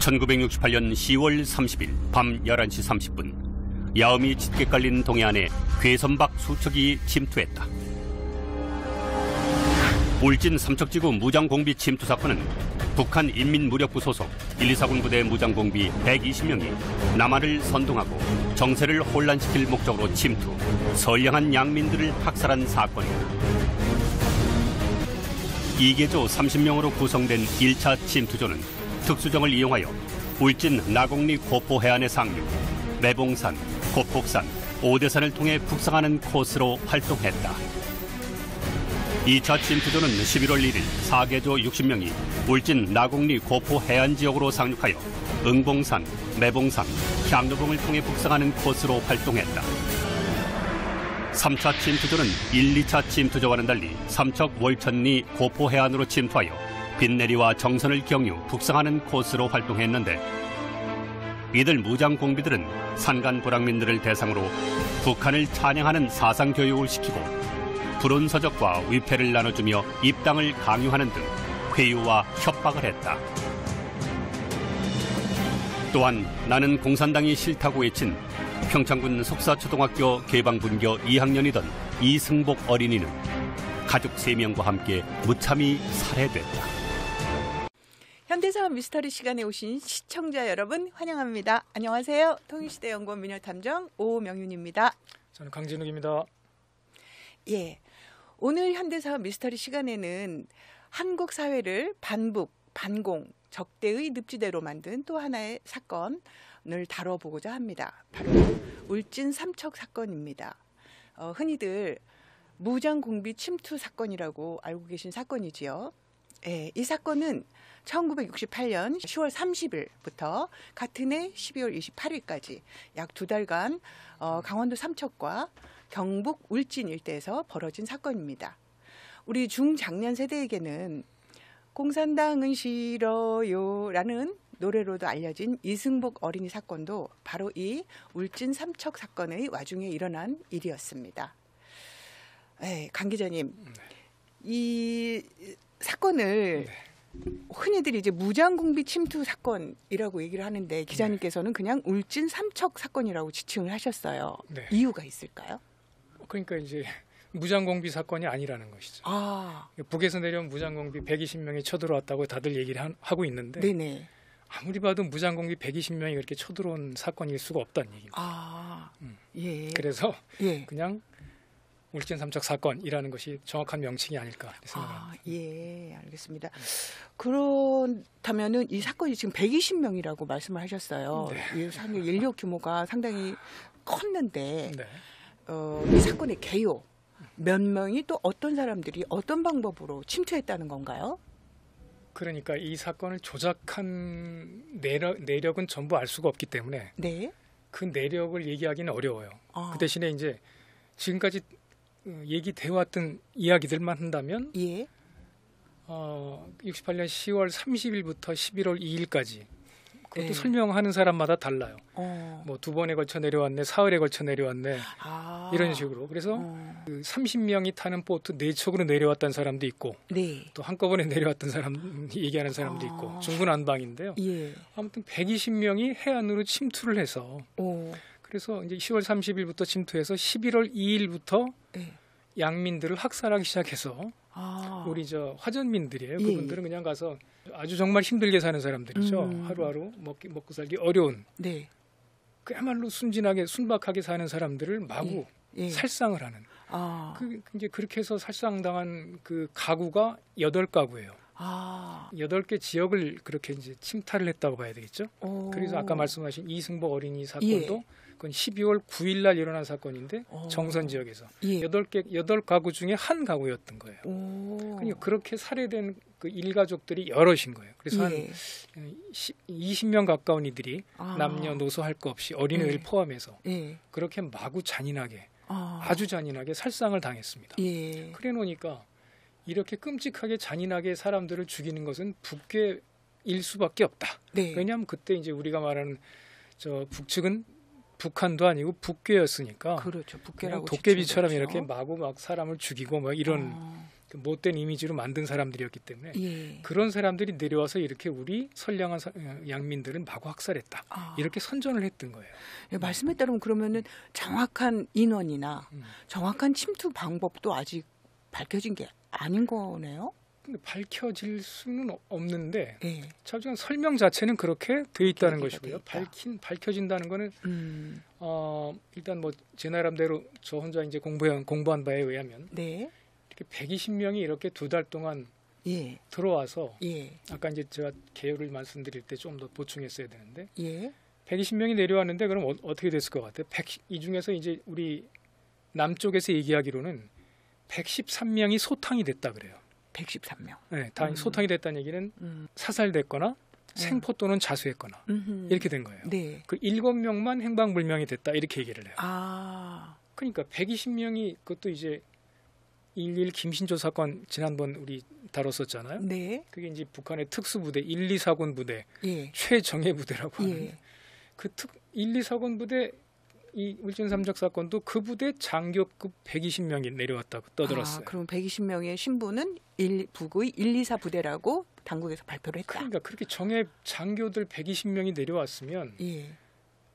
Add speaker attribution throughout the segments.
Speaker 1: 1968년 10월 30일 밤 11시 30분 야음이 짙게 깔린 동해안에 괴선박 수척이 침투했다. 울진 삼척지구 무장공비 침투 사건은 북한 인민무력부 소속 124군 부대 무장공비 120명이 남한을 선동하고 정세를 혼란시킬 목적으로 침투, 선량한 양민들을 학살한 사건이다. 이개조 30명으로 구성된 1차 침투조는 특수정을 이용하여 울진 나곡리 고포 해안의 상류, 매봉산, 고폭산, 오대산을 통해 북상하는 코스로 활동했다. 2차 침투조는 11월 1일 4개조 60명이 울진 나곡리 고포 해안 지역으로 상륙하여 응봉산, 매봉산, 향로봉을 통해 북상하는 코스로 활동했다. 3차 침투조는 1, 2차 침투조와는 달리 삼척 월천리 고포 해안으로 침투하여 빈내리와 정선을 경유 북상하는 코스로 활동했는데, 이들 무장공비들은 산간 불황민들을 대상으로 북한을 찬양하는 사상교육을 시키고 불온서적과 위패를 나눠주며 입당을 강요하는 등 회유와 협박을 했다. 또한 나는 공산당이 싫다고 외친 평창군 속사초등학교 개방분교 2학년이던 이승복 어린이는 가족 3명과 함께 무참히 살해됐다.
Speaker 2: 현대사와 미스터리 시간에 오신 시청자 여러분 환영합니다. 안녕하세요. 통일시대 연구원 미녀탐정 오명윤입니다.
Speaker 3: 저는 강진욱입니다.
Speaker 2: 예, 오늘 현대사와 미스터리 시간에는 한국 사회를 반북, 반공, 적대의 늪지대로 만든 또 하나의 사건을 다뤄보고자 합니다. 바로 울진 삼척 사건입니다. 흔히들 무장공비 침투 사건이라고 알고 계신 사건이지요. 예, 이 사건은 1968년 10월 30일부터 같은 해 12월 28일까지 약 2달간 강원도 삼척과 경북 울진 일대에서 벌어진 사건입니다. 우리 중장년 세대에게는 공산당은 싫어요 라는 노래로도 알려진 이승복 어린이 사건도 바로 이 울진 삼척 사건의 와중에 일어난 일이었습니다. 강 기자님, 이 사건을 흔히들 이제 무장공비 침투 사건이라고 얘기를 하는데 기자님께서는 그냥 울진 삼척 사건이라고 지칭을 하셨어요. 네. 이유가 있을까요?
Speaker 3: 그러니까 이제 무장공비 사건이 아니라는 것이죠. 북에서 내려온 무장공비 120명이 쳐들어왔다고 다들 얘기를 하고 있는데, 네네. 아무리 봐도 무장공비 120명이 그렇게 쳐들어온 사건일 수가 없다는 얘기입니다.
Speaker 2: 예.
Speaker 3: 그래서 그냥 울진 삼척 사건이라는 것이 정확한 명칭이 아닐까 생각합니다.
Speaker 2: 예, 알겠습니다. 그렇다면은 이 사건이 지금 120명이라고 말씀을 하셨어요. 네. 이 상당히 인력 규모가 상당히 컸는데, 네. 이 사건의 개요, 몇 명이 또 어떤 사람들이 어떤 방법으로 침투했다는 건가요?
Speaker 3: 그러니까 이 사건을 조작한 내력은 전부 알 수가 없기 때문에, 네. 그 내력을 얘기하기는 어려워요. 그 대신에 이제 지금까지 얘기되어 왔던 이야기들만 한다면, 예. 68년 10월 30일부터 11월 2일까지 그것도 네. 설명하는 사람마다 달라요. 뭐 2번에 걸쳐 내려왔네, 사흘에 걸쳐 내려왔네, 이런 식으로. 그래서 그 30명이 타는 보트 4척으로 내려왔다는 사람도 있고, 네. 또 한꺼번에 내려왔던 사람 얘기하는 사람도 있고, 중구난방인데요. 예. 아무튼 120명이 해안으로 침투를 해서, 그래서 이제 10월 30일부터 침투해서 11월 2일부터 네. 양민들을 학살하기 시작해서, 우리 화전민들이에요. 그분들은 그냥 가서 아주 정말 힘들게 사는 사람들이죠. 하루하루 먹고 살기 어려운, 네. 그야말로 순진하게 순박하게 사는 사람들을 마구 살상을 하는. 이제 그렇게 해서 살상당한 그 가구가 8가구예요. 8개 지역을 그렇게 이제 침탈을 했다고 봐야 되겠죠. 그래서 아까 말씀하신 이승복 어린이 사건도 그건 12월 9일 날 일어난 사건인데, 정선 지역에서 8가구 중에 한 가구였던 거예요. 그러니까 그렇게 살해된 그 일가족들이 여럿인 거예요. 그래서 한 20명 가까운 이들이 남녀노소 할 거 없이 어린이들 포함해서 그렇게 마구 잔인하게, 아주 잔인하게 살상을 당했습니다. 그래 놓으니까 이렇게 끔찍하게 잔인하게 사람들을 죽이는 것은 북괴일 수밖에 없다. 네. 왜냐하면 그때 이제 우리가 말하는 북측은 북한도 아니고 북괴였으니까,
Speaker 2: 그렇죠. 북괴라고
Speaker 3: 도깨비처럼 이렇게 마구 막 사람을 죽이고 뭐 이런 못된 이미지로 만든 사람들이었기 때문에 그런 사람들이 내려와서 이렇게 우리 선량한 양민들을 마구 학살했다. 이렇게 선전을 했던 거예요.
Speaker 2: 말씀에 따르면 그러면은 정확한 인원이나 정확한 침투 방법도 아직 밝혀진 게 아닌 거네요.
Speaker 3: 근데 밝혀질 수는 없는데 차주간 설명 자체는 그렇게 돼 있다는 것이고요. 밝혀진다는 거는 일단 뭐 제 나름대로 저 혼자 이제 공부한 바에 의하면 이렇게 120명이 이렇게 2달 동안 들어와서 아까 이제 제가 개요를 말씀드릴 때 좀 더 보충했어야 되는데 120명이 내려왔는데 그럼 어떻게 됐을 것 같아요? 이 중에서 이제 우리 남쪽에서 얘기하기로는 113명이 소탕이 됐다 그래요.
Speaker 2: 113명.
Speaker 3: 네, 다 소탕이 됐다는 얘기는 사살됐거나 생포 또는 자수했거나 이렇게 된 거예요. 그 7명만 행방불명이 됐다 이렇게 얘기를 해요. 그러니까 120명이 그것도 이제 1.1 김신조 사건 지난번 우리 다뤘었잖아요. 그게 이제 북한의 특수부대 1, 2사군 부대 최정예 부대라고 하는데 그 1, 2사군 부대 이 울진삼적 사건도 그 부대 장교급 120명이 내려왔다고 떠들었어요.
Speaker 2: 그럼 120명의 신부는 북의 1, 2사 부대라고 당국에서 발표를 했다.
Speaker 3: 그러니까 그렇게 정예 장교들 120명이 내려왔으면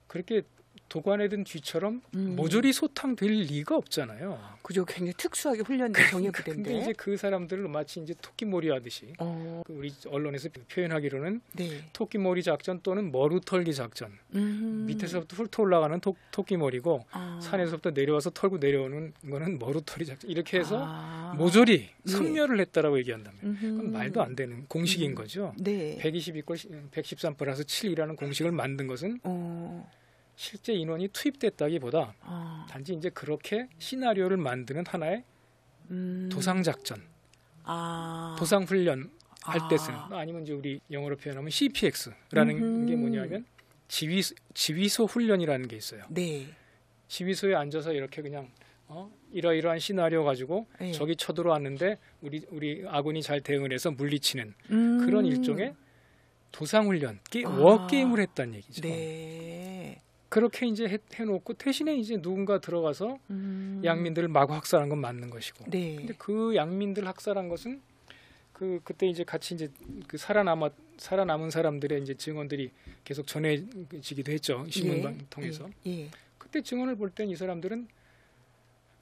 Speaker 3: 그렇게 도관에든 뒤처럼 모조리 소탕될 리가 없잖아요.
Speaker 2: 그죠, 굉장히 특수하게 훈련된 정예 부대인데.
Speaker 3: 근데 이제 그 사람들을 마치 이제 토끼몰이 하듯이 우리 언론에서 표현하기로는 토끼몰이 작전 또는 머루털기 작전. 밑에서부터 훑어 올라가는 토끼몰이고 산에서부터 내려와서 털고 내려오는 거는 머루털이 작전. 이렇게 해서 모조리 섬멸을 했다라고 얘기한다면 그건 말도 안 되는 공식인 거죠. 120 이꼴 113 플러스 7이라는 공식을 만든 것은 실제 인원이 투입됐다기보다 단지 이제 그렇게 시나리오를 만드는 하나의 도상작전, 도상훈련 할 때 쓰는, 아니면 이제 우리 영어로 표현하면 CPX라는 게 뭐냐면 지휘소 훈련이라는 게 있어요. 지휘소에 앉아서 이렇게 그냥 이러이러한 시나리오 가지고 적이 쳐들어왔는데 우리 아군이 잘 대응을 해서 물리치는 그런 일종의 도상훈련, 워게임을 했다는 얘기죠. 그렇게 이제 해놓고 대신에 이제 누군가 들어가서 양민들을 마구 학살한 건 맞는 것이고, 근데 그 양민들 학살한 것은 그때 이제 같이 이제 그 살아남은 사람들의 이제 증언들이 계속 전해지기도 했죠, 신문방 통해서. 그때 증언을 볼 땐 이 사람들은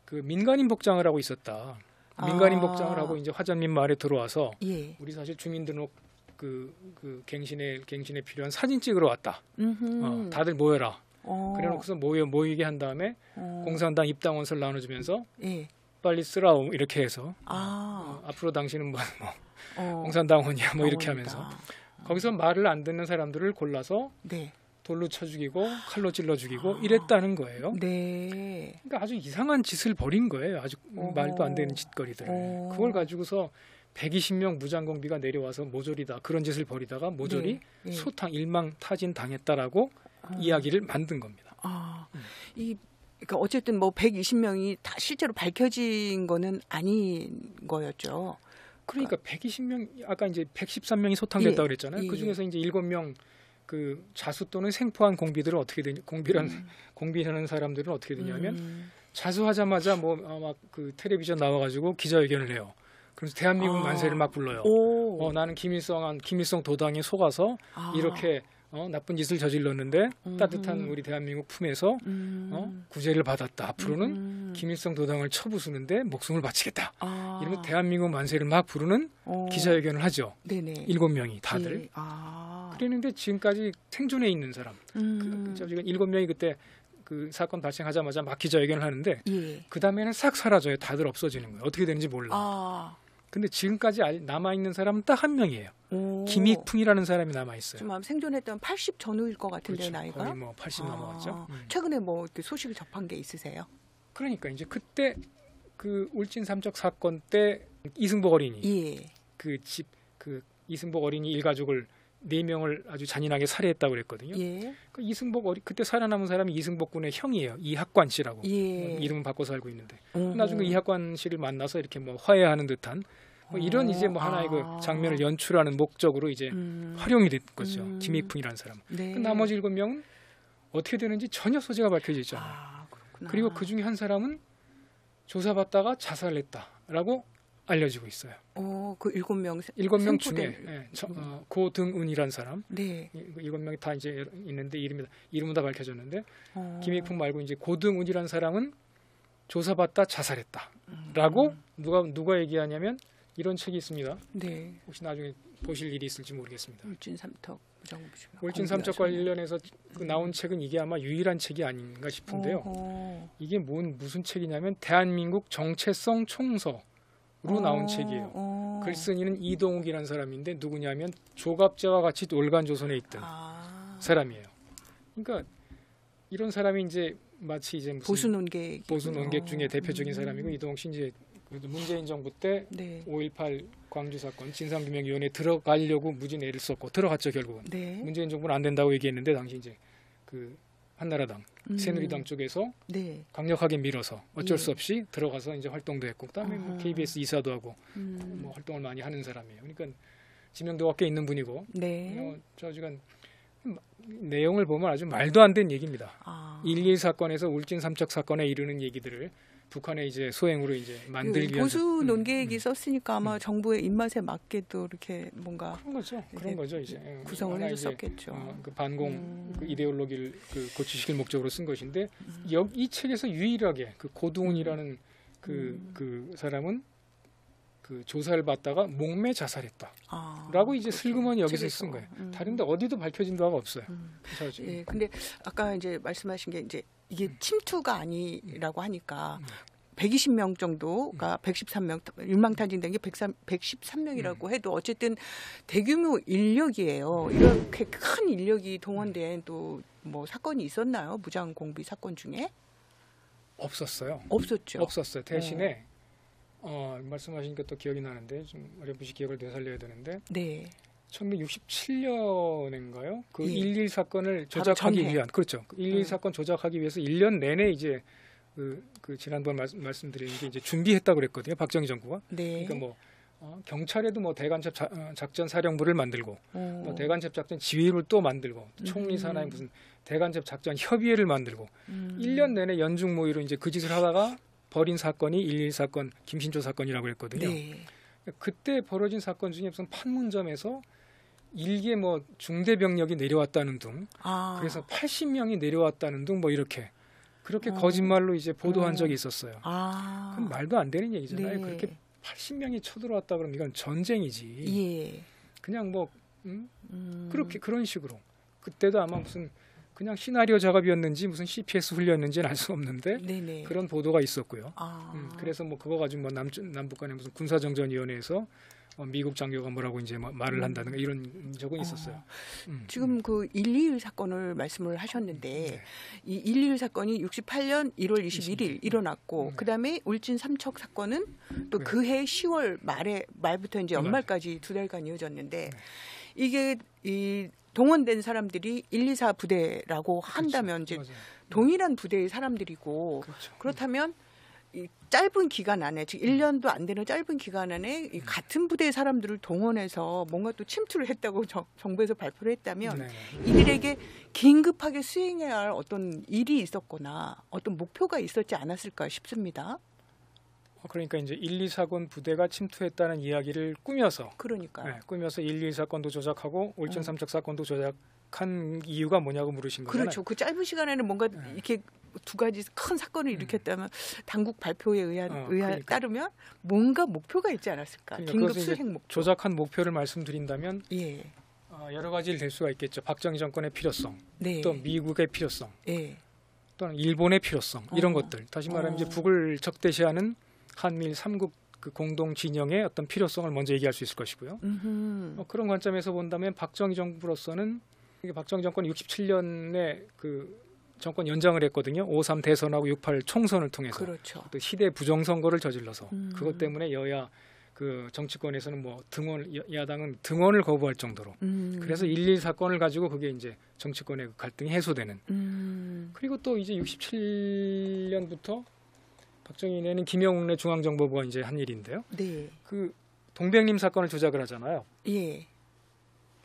Speaker 3: 그 민간인 복장을 하고 있었다. 민간인 복장을 하고 이제 화전민 마을에 들어와서 우리 사실 주민등록 그 갱신에 필요한 사진 찍으러 왔다. 다들 모여라. 그래놓고서 모이게 한 다음에 공산당 입당원서를 나눠주면서 빨리 쓰라오 이렇게 해서 앞으로 당신은 뭐 공산당원이야 뭐 이렇게 하면서 거기서 말을 안 듣는 사람들을 골라서 돌로 쳐 죽이고 칼로 찔러 죽이고 이랬다는 거예요. 그러니까 아주 이상한 짓을 벌인 거예요. 아주 말도 안 되는 짓거리들을. 그걸 가지고서 120명 무장공비가 내려와서 모조리다 그런 짓을 벌이다가 모조리 소탕 일망타진 당했다라고 이야기를 만든 겁니다.
Speaker 2: 그러니까 어쨌든 뭐 120명이 다 실제로 밝혀진 거는 아닌 거였죠.
Speaker 3: 그러니까 120명 아까 이제 113명이 소탕됐다고 그랬잖아요. 그 중에서 이제 7명 그 자수 또는 생포한 공비들은 어떻게 되냐? 공비하는 사람들은 어떻게 되냐면 자수하자마자 뭐 막 그 텔레비전 나와가지고 기자회견을 해요. 그래서 대한민국 만세를 막 불러요. 나는 김일성 도당에 속아서 이렇게 나쁜 짓을 저질렀는데 따뜻한 우리 대한민국 품에서 구제를 받았다. 앞으로는 김일성 도당을 쳐부수는데 목숨을 바치겠다. 이러면 대한민국 만세를 막 부르는 기자회견을 하죠. 7명이 다들. 그랬는데 지금까지 생존해 있는 사람. 7명이 그때 그 사건 발생하자마자 막 기자회견을 하는데 그 다음에는 싹 사라져요. 다들 없어지는 거예요. 어떻게 되는지 몰라. 근데 지금까지 남아있는 사람은 딱 한 명이에요. 김익풍이라는 사람이 남아있어요.
Speaker 2: 좀 생존했던 80 전후일 것 같은데 나이가?
Speaker 3: 거의 뭐 80 넘어갔죠.
Speaker 2: 최근에 뭐 소식을 접한 게 있으세요?
Speaker 3: 그러니까 이제 그때 그 울진 삼적 사건 때 이승복 어린이 그 이승복 어린이 일가족을 4명을 아주 잔인하게 살해했다고 그랬거든요. 그 이승복 그때 살아남은 사람이 이승복 군의 형이에요. 이학관 씨라고. 이름은 바꿔서 살고 있는데. 나중에 이학관 씨를 만나서 이렇게 뭐 화해하는 듯한 뭐 이런 이제 뭐 하나의 그 장면을 연출하는 목적으로 이제 활용이 된 거죠. 김익풍이라는 사람. 그 나머지 7명은 어떻게 되는지 전혀 소재가 밝혀지지 않아요. 그리고 그 중에 한 사람은 조사받다가 자살했다라고 알려지고 있어요.
Speaker 2: 그 7명
Speaker 3: 중에 고등은이란 사람,
Speaker 2: 네.
Speaker 3: 7명이 다 이제 있는데 이름은 다 밝혀졌는데 김익풍 말고 이제 고등은이란 사람은 조사받다 자살했다라고 누가 얘기하냐면 이런 책이 있습니다.
Speaker 2: 네.
Speaker 3: 혹시 나중에 보실 일이 있을지 모르겠습니다.
Speaker 2: 울진삼척
Speaker 3: 울진삼척 관련해서 나온 책은 이게 아마 유일한 책이 아닌가 싶은데요. 이게 무슨 책이냐면 대한민국 정체성 총서로 나온 책이에요. 글쓴이는 이동욱이라는 사람인데 누구냐면 조갑제와 같이 올간조선에 있던 사람이에요. 그러니까 이런 사람이 이제 마치 이제 무슨 보수 논객 중에 대표적인 사람이고 이동욱 씨 이제 문재인 정부 때 5.18 광주 사건 진상규명위원회에 들어가려고 무진 애를 썼고 들어갔죠 결국은.
Speaker 2: 네.
Speaker 3: 문재인 정부는 안 된다고 얘기했는데 당시 이제 그 한나라당, 새누리당 쪽에서 강력하게 밀어서 어쩔 수 없이 들어가서 이제 활동도 했고 그다음에 뭐 KBS 이사도 하고 뭐 활동을 많이 하는 사람이에요. 그러니까 지명도가 꽤 있는 분이고. 저지간 내용을 보면 아주 말도 안 되는 얘기입니다. 1.1 사건에서 울진 삼척 사건에 이르는 얘기들을 북한의 이제 소행으로 이제 만들기 위한
Speaker 2: 보수 논객이 썼으니까 아마 정부의 입맛에 맞게도 이렇게 뭔가
Speaker 3: 그런 거죠 이제
Speaker 2: 구성을 해줬었겠죠.
Speaker 3: 그 반공 그 이데올로기를 고취시킬 목적으로 쓴 것인데 이 책에서 유일하게 그 고두훈이라는 그 사람은 그 조사를 받다가 목매 자살했다라고 이제 슬그머니 여기서 쓴 거예요. 다른데 어디도 밝혀진 바가 없어요.
Speaker 2: 예, 근데 아까 이제 말씀하신 게 이제 이게 침투가 아니라고 하니까 120명 정도가 113명 일망타진된 게 113명이라고 해도 어쨌든 대규모 인력이에요. 이렇게 큰 인력이 동원된 또 뭐 사건이 있었나요? 무장 공비 사건 중에?
Speaker 3: 없었어요.
Speaker 2: 없었죠.
Speaker 3: 대신에 말씀하시니까 또 기억이 나는데 좀 어렴풋이 기억을 되살려야 되는데 1967년인가요? 그 1.1 사건을 조작하기 위한 그 1.1 사건 조작하기 위해서 1년 내내 이제 그 지난번 말씀드린 게 이제 준비했다고 그랬거든요. 박정희 정부가. 그러니까 뭐 경찰에도 뭐 대간첩 작전 사령부를 만들고 뭐 대간첩 작전 지휘를 또 만들고 총리 산하에 무슨 대간첩 작전 협의회를 만들고 1년 내내 연중 모의로 이제 그 짓을 하다가 벌인 사건이 1.1 사건 김신조 사건이라고 했거든요. 그때 벌어진 사건 중에 무슨 판문점에서 일개 뭐 중대 병력이 내려왔다는 등, 그래서 80명이 내려왔다는 등 뭐 그렇게 거짓말로 이제 보도한 적이 있었어요. 그럼 말도 안 되는 얘기잖아요. 그렇게 80명이 쳐들어왔다 그러면 이건 전쟁이지. 그냥 뭐 그렇게 그런 식으로 그때도 아마 무슨 그냥 시나리오 작업이었는지 무슨 CPS 훈련이었는지는 알 수 없는데 그런 보도가 있었고요. 그래서 뭐 그거 가지고 뭐 남북 간에 무슨 군사정전위원회에서 미국 장교가 뭐라고 이제 말을 한다든가 이런 적은 있었어요.
Speaker 2: 지금 그 1.21 사건을 말씀을 하셨는데 이 1.21 사건이 68년 1월 21일 일어났고 그다음에 울진 삼척 사건은 또 그해 10월 말부터 이제 연말까지 2달간 이어졌는데 이게 이 동원된 사람들이 124 부대라고 한다면 이제 동일한 부대의 사람들이고 그렇다면 이 짧은 기간 안에 즉 1년도 안 되는 짧은 기간 안에 이 같은 부대의 사람들을 동원해서 뭔가 또 침투를 했다고 정부에서 발표를 했다면 이들에게 긴급하게 수행해야 할 어떤 일이 있었거나 어떤 목표가 있었지 않았을까 싶습니다.
Speaker 3: 그러니까 이제 1.2 사건 부대가 침투했다는 이야기를 꾸며서 꾸며서 1.2 사건도 조작하고 울진 삼척 사건도 조작한 이유가 뭐냐고 물으신 거잖아요.
Speaker 2: 그렇죠. 그 짧은 시간에는 뭔가 이렇게 두 가지 큰 사건을 일으켰다면 당국 발표에 따르면 뭔가 목표가 있지 않았을까? 긴급 수행 목표.
Speaker 3: 조작한 목표를 말씀드린다면 여러 가지를 될 수가 있겠죠. 박정희 정권의 필요성, 또 미국의 필요성, 또는 일본의 필요성 이런 것들. 다시 말하면 이제 북을 적대시하는 한미일 3국 그 공동 진영의 어떤 필요성을 먼저 얘기할 수 있을 것이고요. 그런 관점에서 본다면 박정희 정부로서는 박정희 정권 67년에 그 정권 연장을 했거든요. 5.3 대선하고 6.8 총선을 통해서 또 시대 부정선거를 저질러서 그것 때문에 여야 그 정치권에서는 뭐 야당은 등원을 거부할 정도로 그래서 1.1 사건을 가지고 그게 이제 정치권의 갈등이 해소되는 그리고 또 이제 67년부터 박정희 내는 김영웅의 중앙정보부가 이제 한 일인데요. 그 동백림 사건을 조작을 하잖아요.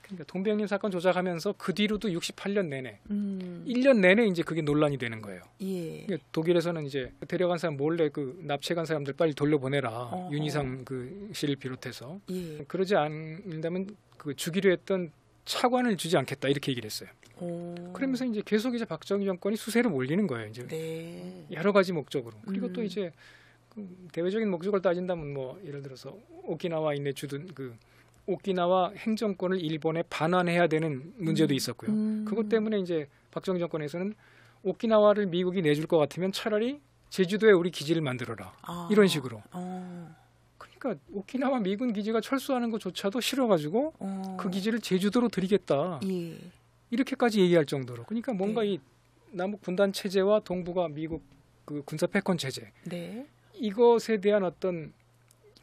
Speaker 3: 그러니까 동백님 사건 조작하면서 그 뒤로도 68년 내내 1년 내내 이제 그게 논란이 되는 거예요.
Speaker 2: 예.
Speaker 3: 그러니까 독일에서는 이제 데려간 사람 몰래 그 납치간 사람들 빨리 돌려보내라. 윤희상 그 씨를 비롯해서.
Speaker 2: 예.
Speaker 3: 그러지 않는다면 그 주기로 했던 차관을 주지 않겠다 이렇게 얘기를 했어요. 그러면서 이제 계속 이제 박정희 정권이 수세를 몰리는 거예요. 이제
Speaker 2: 네.
Speaker 3: 여러 가지 목적으로. 그리고 또 이제 그 대외적인 목적을 따진다면 뭐 예를 들어서 오키나와 인내 주둔 그 오키나와 행정권을 일본에 반환해야 되는 문제도 있었고요. 그것 때문에 이제 박정희 정권에서는 오키나와를 미국이 내줄 것 같으면 차라리 제주도에 우리 기지를 만들어라. 이런 식으로. 그러니까 오키나와 미군 기지가 철수하는 것조차도 싫어가지고 그 기지를 제주도로 드리겠다.
Speaker 2: 예.
Speaker 3: 이렇게까지 얘기할 정도로. 그러니까 뭔가 이 남북 분단 체제와 동북아 미국 그 군사 패권 체제.
Speaker 2: 네.
Speaker 3: 이것에 대한 어떤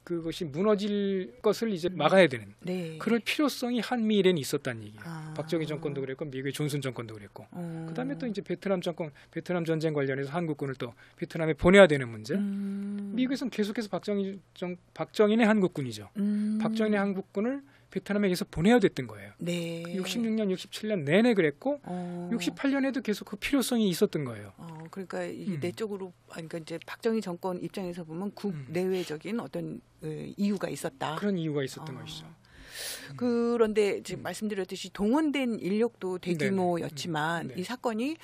Speaker 3: 그것이 무너질 것을 이제 막아야 되는
Speaker 2: 네.
Speaker 3: 그럴 필요성이 한미일에는 있었다는 얘기예요. 박정희 정권도 그랬고 미국의 존슨 정권도 그랬고 그다음에 또 이제 베트남 정권 베트남 전쟁 관련해서 한국군을 또 베트남에 보내야 되는 문제. 미국에서는 계속해서 박정희의 한국군이죠. 박정희의 한국군을 베트남에 계속 보내야 됐던 거예요.
Speaker 2: 네.
Speaker 3: 66년, 67년 내내 그랬고 68년에도 계속 그 필요성이 있었던 거예요.
Speaker 2: 그러니까 이 내적으로 그러니까 이제 박정희 정권 입장에서 보면 국내외적인 어떤 이유가 있었다.
Speaker 3: 그런 이유가 있었던 것이죠.
Speaker 2: 그런데 지금 말씀드렸듯이 동원된 인력도 대규모였지만
Speaker 3: 네.
Speaker 2: 이 사건이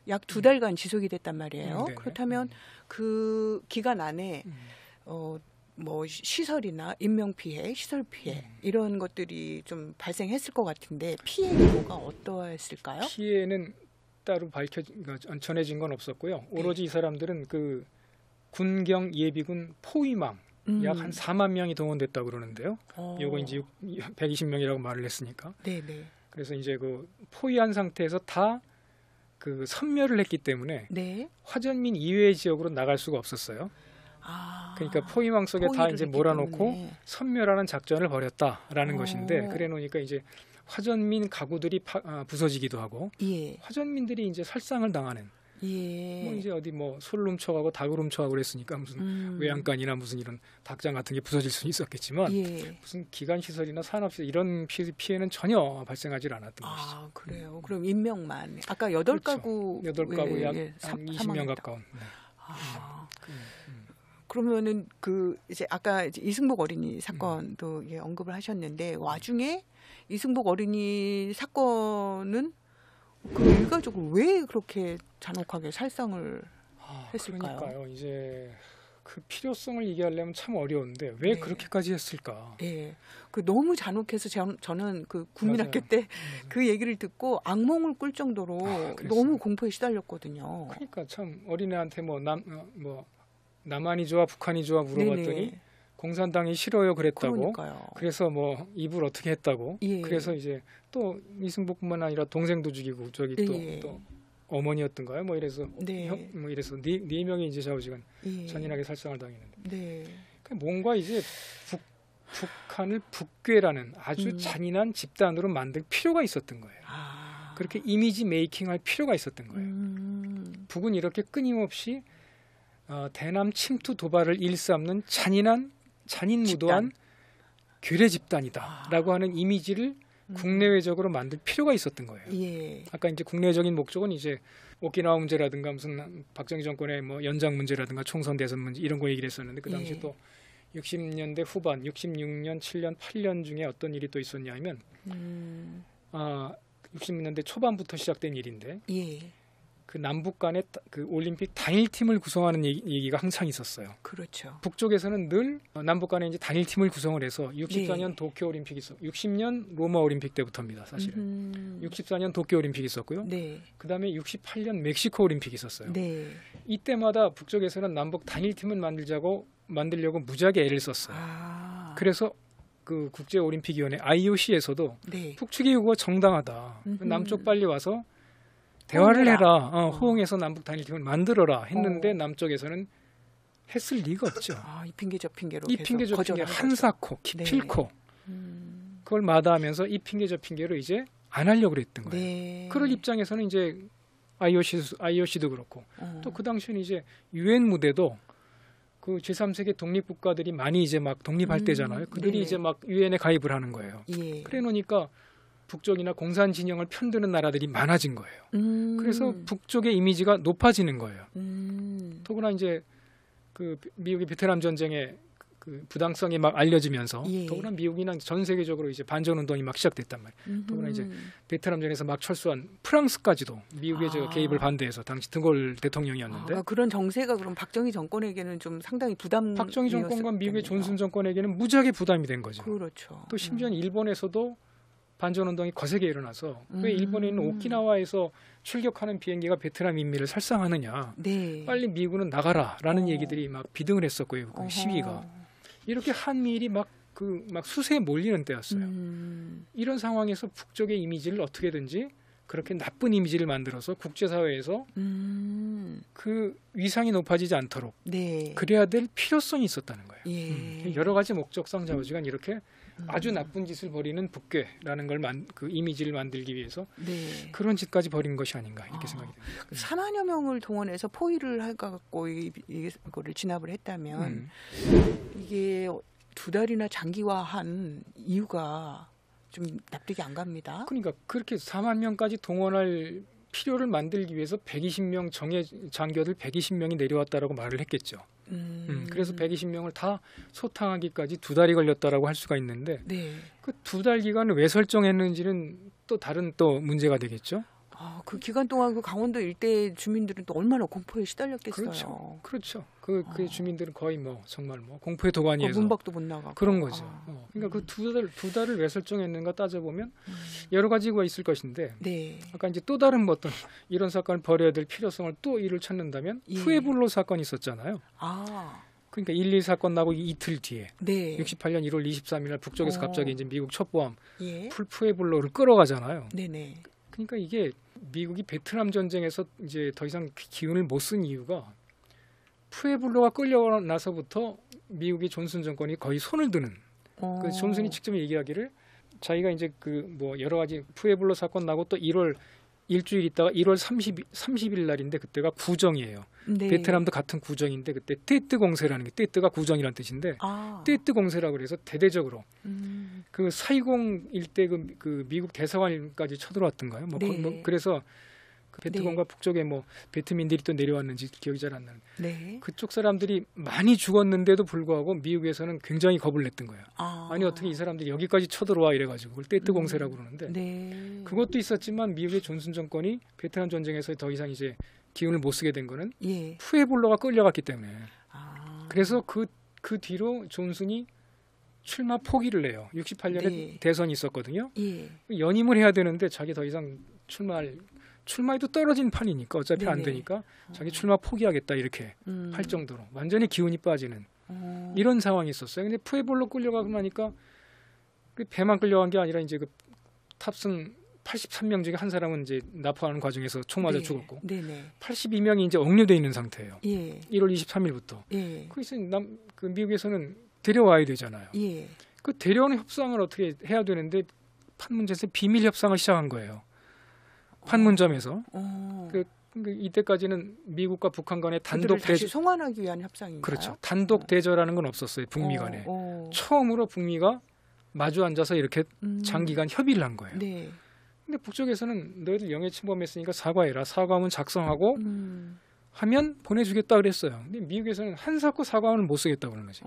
Speaker 2: 약 2달간 지속이 됐단 말이에요.
Speaker 3: 네.
Speaker 2: 그렇다면 그 기간 안에 뭐 시설이나 인명 피해, 시설 피해 이런 것들이 좀 발생했을 것 같은데 피해 규모가 어떠했을까요?
Speaker 3: 피해는 따로 전해진 건 없었고요. 오로지 이 사람들은 그 군경 예비군 포위망 약 한 4만 명이 동원됐다고 그러는데요. 요거 이제 120명이라고 말을 했으니까.
Speaker 2: 네네.
Speaker 3: 그래서 이제 그 포위한 상태에서 다 그 섬멸을 했기 때문에
Speaker 2: 네.
Speaker 3: 화전민 이외의 지역으로 나갈 수가 없었어요. 그러니까 포위망 속에 다 이제 몰아놓고 섬멸하는 작전을 벌였다라는 것인데 그래 놓으니까 이제 화전민 가구들이 부서지기도 하고 화전민들이 이제 살상을 당하는 뭐 이제 어디 뭐 소를 훔쳐가고 닭을 훔쳐가고 그랬으니까 무슨 외양간이나 무슨 이런 닭장 같은 게 부서질 수는 있었겠지만 무슨 기관 시설이나 산업 시설 이런 피해는 전혀 발생하지 않았던 것이죠.
Speaker 2: 그래요. 그럼 인명만 아까 8가구
Speaker 3: 그렇죠. 8가구 약 20명 가까운. 네.
Speaker 2: 그러면은 그 이제 아까 이제 이승복 어린이 사건도 언급을 하셨는데 와중에 이승복 어린이 사건은 그 일가족을 왜 그렇게 잔혹하게 살상을 했을까요?
Speaker 3: 그러니까요. 이제 그 필요성을 얘기하려면 참 어려운데 왜 그렇게까지 했을까?
Speaker 2: 그 너무 잔혹해서 저는 그 국민학교 때 그 얘기를 듣고 악몽을 꿀 정도로 너무 공포에 시달렸거든요.
Speaker 3: 그러니까 참 어린애한테 뭐 남한이 좋아 북한이 좋아 물어봤더니
Speaker 2: 네네.
Speaker 3: 공산당이 싫어요 그랬다고.
Speaker 2: 그러니까요.
Speaker 3: 그래서 뭐 입을 어떻게 했다고. 그래서 이제 또 이승복뿐만 아니라 동생도 죽이고 저기 또 어머니였던가요? 뭐 이래서 뭐 이래서 네 명이 이제 좌우지간 잔인하게 살상을 당했는데. 그러니까 뭔가 이제 북한을 북괴라는 아주 잔인한 집단으로 만들 필요가 있었던 거예요. 그렇게 이미지 메이킹할 필요가 있었던 거예요. 북은 이렇게 끊임없이 대남 침투 도발을 일삼는 잔인무도한 괴뢰 집단이다라고 하는 이미지를 국내외적으로 만들 필요가 있었던 거예요. 아까 이제 국내적인 목적은 이제 오키나와 문제라든가 무슨 박정희 정권의 뭐 연장 문제라든가 총선 대선 문제 이런 거 얘기를 했었는데 그 당시 또 60년대 후반, 66년, 7년, 8년 중에 어떤 일이 또 있었냐면 60년대 초반부터 시작된 일인데 그 남북 간의 그 올림픽 단일팀을 구성하는 얘기가 항상 있었어요.
Speaker 2: 그렇죠.
Speaker 3: 북쪽에서는 늘 남북 간에 이제 단일팀을 구성을 해서 64년 도쿄 올림픽이 있었고 60년 로마 올림픽 때부터입니다. 사실은. 64년 도쿄 올림픽이 있었고요. 그다음에 68년 멕시코 올림픽이 있었어요. 이때마다 북쪽에서는 남북 단일팀을 만들려고 무지하게 애를 썼어요. 그래서 그 국제 올림픽 위원회 IOC에서도 북측의 요구가 정당하다. 남쪽 빨리 와서 대화를 해라. 호응해서 남북 단일팀을 만들어라 했는데 남쪽에서는 했을 리가 없죠.
Speaker 2: 이 핑계 저 핑계로
Speaker 3: 이 핑계 저 핑계 한사코 기필코 그걸 마다하면서 이 핑계 저 핑계로 이제 안 하려고 그랬던 거예요. 그럴 입장에서는 이제 IOC도 그렇고 또 그 당시에는 이제 유엔 무대도 그 제3세계 독립국가들이 많이 이제 막 독립할 때잖아요. 그들이 이제 막 유엔에 가입을 하는 거예요. 그래 놓으니까 북쪽이나 공산 진영을 편드는 나라들이 많아진 거예요. 그래서 북쪽의 이미지가 높아지는 거예요. 더구나 이제 그 미국의 베트남 전쟁의 그 부당성이 막 알려지면서 더구나 미국이나 전 세계적으로 이제 반전 운동이 막 시작됐단 말이에요. 더구나 이제 베트남전에서 막 철수한 프랑스까지도 미국의 저 개입을 반대해서 당시 드골 대통령이었는데
Speaker 2: 그런 정세가 그럼 박정희 정권에게는 좀 상당히 부담.
Speaker 3: 박정희 정권과 미국의 존슨 정권에게는 무지하게 부담이 된 거죠.
Speaker 2: 그렇죠.
Speaker 3: 또 심지어 일본에서도 반전 운동이 거세게 일어나서 왜 일본에 있는 오키나와에서 출격하는 비행기가 베트남 인민을 살상하느냐.
Speaker 2: 네.
Speaker 3: 빨리 미국은 나가라라는 얘기들이 막 비등을 했었고요. 그 시위가. 이렇게 한미일이 막 수세에 몰리는 때였어요. 이런 상황에서 북쪽의 이미지를 어떻게든지 그렇게 나쁜 이미지를 만들어서 국제사회에서 그 위상이 높아지지 않도록 그래야 될 필요성이 있었다는 거예요. 여러 가지 목적성 좌우지간 이렇게 아주 나쁜 짓을 벌이는 북괴라는 걸 그 이미지를 만들기 위해서 그런 짓까지 벌인 것이 아닌가 이렇게 생각이 듭니다.
Speaker 2: 4만여 명을 동원해서 포위를 해갖고 이거를 진압을 했다면 이게 2달이나 장기화한 이유가 좀 납득이 안 갑니다.
Speaker 3: 그러니까 그렇게 4만 명까지 동원할 필요를 만들기 위해서 120명 장교들 120명이 내려왔다라고 말을 했겠죠. 그래서 120명을 다 소탕하기까지 2달이 걸렸다라고 할 수가 있는데 그 2달 기간을 왜 설정했는지는 또 다른 또 문제가 되겠죠.
Speaker 2: 그 기간 동안 그 강원도 일대 주민들은 또 얼마나 공포에 시달렸겠어요.
Speaker 3: 그렇죠. 그 주민들은 거의 정말 공포의 도가니에서
Speaker 2: 문밖도 못 나가고
Speaker 3: 그런 거죠. 그러니까 그 2달을 왜 설정했는가 따져보면 여러 가지가 있을 것인데 아까 이제 또 다른 어떤 이런 사건을 벌여야 될 필요성을 또 이를 찾는다면 푸에블로 사건이 있었잖아요. 그러니까 1.1 사건 나고 이틀 뒤에 68년 1월 23일 날 북쪽에서 갑자기 이제 미국 첩보함 푸에블로를 끌어가잖아요. 그러니까 이게 미국이 베트남 전쟁에서 이제 더 이상 기운을 못 쓴 이유가 푸에블로가 끌려나서부터 미국의 존슨 정권이 거의 손을 드는. 그 존슨이 직접 얘기하기를 자기가 이제 여러 가지 푸에블로 사건 나고 또 1월 일주일 있다가 1월 30일 날인데 그때가 구정이에요. 베트남도 같은 구정인데 그때 떼뜨 공세라는 게 떼뜨가 구정이라는 뜻인데 떼뜨 공세라고 그래서 대대적으로 그 사이공 일대 그 미국 대사관까지 쳐들어왔던가요? 그래서 그 베트공과 북쪽에 베트민들이 또 내려왔는지 기억이 잘 안 나는데 그쪽 사람들이 많이 죽었는데도 불구하고 미국에서는 굉장히 겁을 냈던 거예요. 아니 어떻게 이 사람들이 여기까지 쳐들어와 이래가지고 그걸 떼뜨 공세라고 그러는데 그것도 있었지만 미국의 존슨 정권이 베트남 전쟁에서 더 이상 이제 기운을 못 쓰게 된 거는 푸에블로가 끌려갔기 때문에 그래서 그 뒤로 존슨이 출마 포기를 해요. 68년에 대선이 있었거든요. 연임을 해야 되는데 자기 더 이상 출마에도 떨어진 판이니까 어차피 안 되니까 자기 출마 포기하겠다 이렇게 할 정도로 완전히 기운이 빠지는 이런 상황이 있었어요. 근데 푸에블로 끌려가고 나니까 그 배만 끌려간 게 아니라 이제 그 탑승 83명 중에 한 사람은 이제 납포하는 과정에서 총 맞아 죽었고 82명이 이제 억류돼 있는 상태예요. 1월 23일부터. 그래서 그 미국에서는 데려와야 되잖아요. 그 데려오는 협상을 어떻게 해야 되는데 판문점에서 비밀 협상을 시작한 거예요. 판문점에서. 이때까지는 미국과 북한 간의 단독
Speaker 2: 다시 송환하기 위한 협상인가요?
Speaker 3: 그렇죠. 단독 대저라는 건 없었어요. 북미 간에. 처음으로 북미가 마주 앉아서 이렇게 장기간 협의를 한 거예요. 근데 북쪽에서는 너희들 영해 침범했으니까 사과해라. 사과문 작성하고 하면 보내주겠다 그랬어요. 근데 미국에서는 한사코 사과문을 못 쓰겠다고 그러는 거지.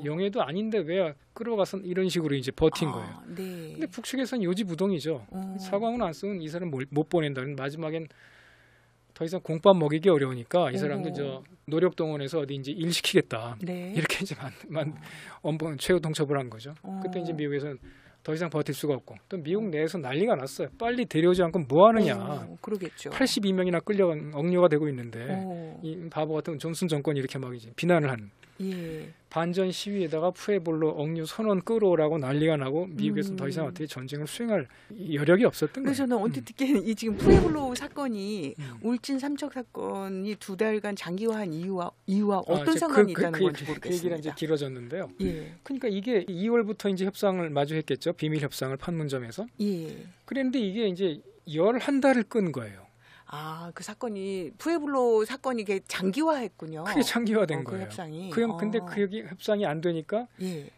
Speaker 3: 영해도 아닌데 왜 끌어가서 이런 식으로 이제 버틴 거예요. 근데 북측에서는 요지부동이죠. 사과문 안 쓰면 이 사람 못 보낸다는 마지막엔 더 이상 공밥 먹이기 어려우니까 이 사람들 노력동원해서 어디 이제 일 시키겠다. 이렇게 이제 원본 최후 통첩을 한 거죠. 그때 이제 미국에서는 더 이상 버틸 수가 없고 또 미국 내에서 난리가 났어요. 빨리 데려오지 않고 뭐 하느냐.
Speaker 2: 그러겠죠.
Speaker 3: 82명이나 끌려간 억류가 되고 있는데 이 바보 같은 존슨 정권이 이렇게 막 이제 비난을 하는. 반전 시위에다가 푸에블로 억류 선언 끌어오라고 난리가 나고 미국에서는 더 이상 어떻게 전쟁을 수행할 여력이 없었던 거예요.
Speaker 2: 그래서 저는 언뜻 듣기에는 이 지금 푸에블로 사건이 울진 삼척 사건이 2달간 장기화한 이유와 어떤 상관이 있다는 건지 모르겠습니다.
Speaker 3: 그 얘기는 이제 길어졌는데요. 그러니까 이게 2월부터 이제 협상을 마주했겠죠. 비밀 협상을 판문점에서. 그랬는데 이게 이제 11달을 끈 거예요.
Speaker 2: 그 사건이 푸에블로 사건이 이게 장기화했군요.
Speaker 3: 크게 장기화된
Speaker 2: 그
Speaker 3: 거예요.
Speaker 2: 협상이.
Speaker 3: 근데 그 협상이 안 되니까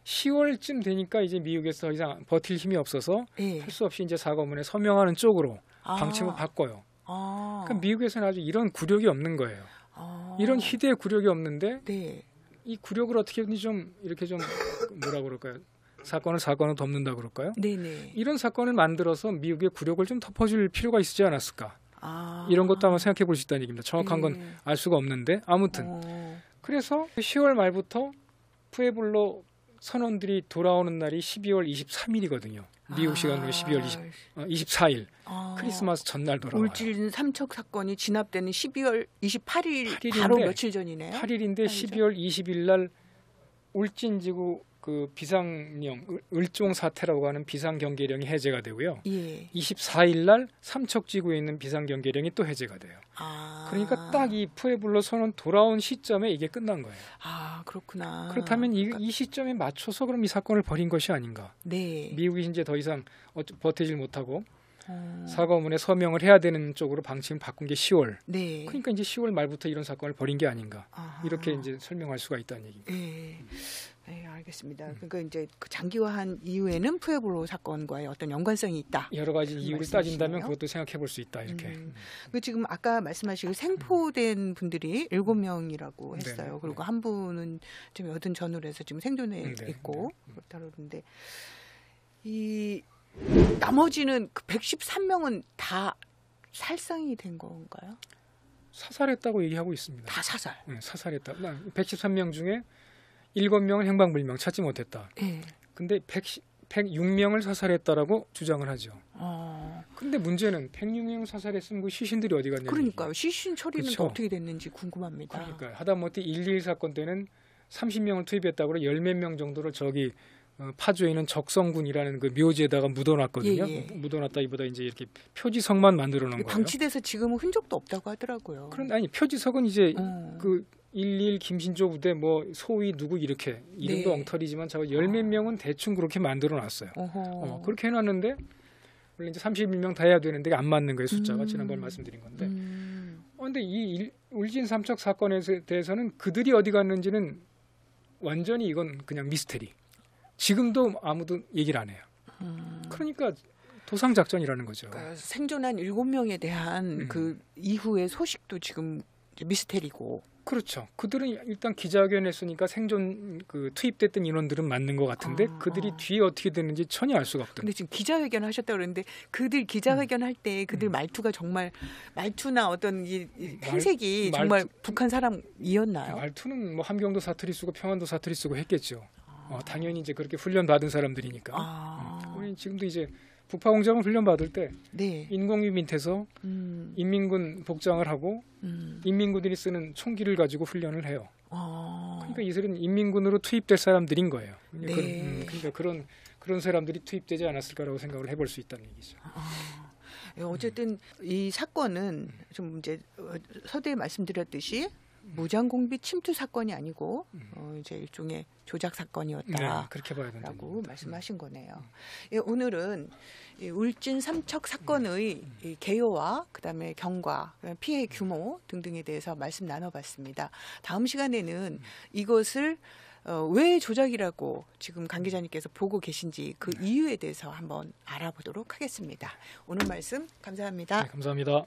Speaker 3: 10월쯤 되니까 이제 미국에서 더 이상 버틸 힘이 없어서 할 수 없이 이제 사과문에 서명하는 쪽으로 방침을 바꿔요. 그러니까 미국에서는 아주 이런 굴욕이 없는 거예요. 이런 희대의 굴욕이 없는데 이 굴욕을 어떻게든 좀 이렇게 좀 뭐라 그럴까요? 사건을 덮는다 그럴까요?
Speaker 2: 네네.
Speaker 3: 이런 사건을 만들어서 미국의 굴욕을 좀 덮어줄 필요가 있지 않았을까? 이런 것도 한번 생각해 볼 수 있다는 얘기입니다. 정확한 건 알 수가 없는데 아무튼 그래서 10월 말부터 푸에블로 선원들이 돌아오는 날이 12월 23일이거든요. 미국 시간으로 12월 24일 크리스마스 전날 돌아와요.
Speaker 2: 울진 삼척 사건이 진압되는 12월 28일 바로 며칠 전이네요.
Speaker 3: 8일인데 12월 20일 날 울진지구 그 비상령 을종 사태라고 하는 비상경계령이 해제가 되고요. 24일 날 삼척지구에 있는 비상경계령이 또 해제가 돼요. 그러니까 딱 이 푸에블로 선언 돌아온 시점에 이게 끝난 거예요.
Speaker 2: 그렇구나.
Speaker 3: 그렇다면 이 시점에 맞춰서 그럼 이 사건을 벌인 것이 아닌가? 미국이 이제 더 이상 버티질 못하고 사과문에 서명을 해야 되는 쪽으로 방침을 바꾼 게 10월. 그러니까 이제 10월 말부터 이런 사건을 벌인 게 아닌가? 이렇게 이제 설명할 수가 있다는 얘기입니다.
Speaker 2: 네, 알겠습니다. 그러니까 이제 그 장기화한 이후에는 푸에블로 사건과의 어떤 연관성이 있다.
Speaker 3: 여러 가지 이유를 따진다면 그것도 생각해 볼 수 있다. 이렇게.
Speaker 2: 지금 아까 말씀하시고 생포된 분들이 7명이라고 했어요. 그리고 한 분은 지금 여든 전후로 해서 지금 생존해 있고 그렇다 그러는데 이 나머지는 그 113명은 다 살상이 된 건가요?
Speaker 3: 사살했다고 얘기하고 있습니다.
Speaker 2: 다 사살.
Speaker 3: 사살했다. 113명 중에 7명은 행방불명 찾지 못했다. 근데 106명을 사살했다라고 주장을 하죠. 근데 문제는 106명을 사살했으면 그 시신들이 어디 갔냐는
Speaker 2: 그러니까요. 시신 처리는 어떻게 됐는지 궁금합니다.
Speaker 3: 그러니까 하다못해 112 사건 때는 30명을 투입했다고 그래 10몇 명 정도를 저기 파주에 있는 적성군이라는 그 묘지에다가 묻어놨거든요. 묻어놨다기보다 이제 이렇게 표지석만 만들어 놓은 거예요.
Speaker 2: 방치돼서 지금은 흔적도 없다고 하더라고요.
Speaker 3: 아니 표지석은 이제 그 121 김신조 부대 뭐 소위 누구 이렇게 이름도 엉터리지만 저 10몇 명은 대충 그렇게 만들어 놨어요. 그렇게 해놨는데 원래 이제 31명 다 해야 되는데 안 맞는 거예요. 숫자가 지난번 말씀드린 건데. 근데 이 울진 삼척 사건에 대해서는 그들이 어디 갔는지는 완전히 이건 그냥 미스테리. 지금도 아무도 얘기를 안 해요. 그러니까 도상작전이라는 거죠.
Speaker 2: 그러니까 생존한 7명에 대한 그 이후의 소식도 지금 미스테리고.
Speaker 3: 그렇죠. 그들은 일단 기자회견 했으니까 생존 그 투입됐던 인원들은 맞는 것 같은데 그들이 뒤에 어떻게 됐는지 전혀 알 수가 없더라고요.
Speaker 2: 근데 지금 기자회견 하셨다고 그러는데 그들 기자회견 할 때 그들 말투가 정말 말투나 어떤 이 행색이 정말 북한 사람이었나요?
Speaker 3: 말투는 뭐 함경도 사투리 쓰고 평안도 사투리 쓰고 했겠죠. 당연히 이제 그렇게 훈련 받은 사람들이니까. 우리 지금도 이제 북파공장을 훈련 받을 때 인공위 밑에서 인민군 복장을 하고 인민군들이 쓰는 총기를 가지고 훈련을 해요. 그러니까 이들은 인민군으로 투입될 사람들인 거예요. 그러니까 그런 사람들이 투입되지 않았을까라고 생각을 해볼 수 있다는 얘기죠.
Speaker 2: 어쨌든 이 사건은 좀 이제 서두에 말씀드렸듯이 무장공비 침투 사건이 아니고 이제 일종의 조작 사건이었다.
Speaker 3: 그렇게 봐야 된다고
Speaker 2: 말씀하신 거네요. 오늘은 울진 삼척 사건의 개요와 그다음에 경과, 피해 규모 등등에 대해서 말씀 나눠봤습니다. 다음 시간에는 이것을 왜 조작이라고 지금 강 기자님께서 보고 계신지 그 이유에 대해서 한번 알아보도록 하겠습니다. 오늘 말씀 감사합니다.
Speaker 3: 감사합니다.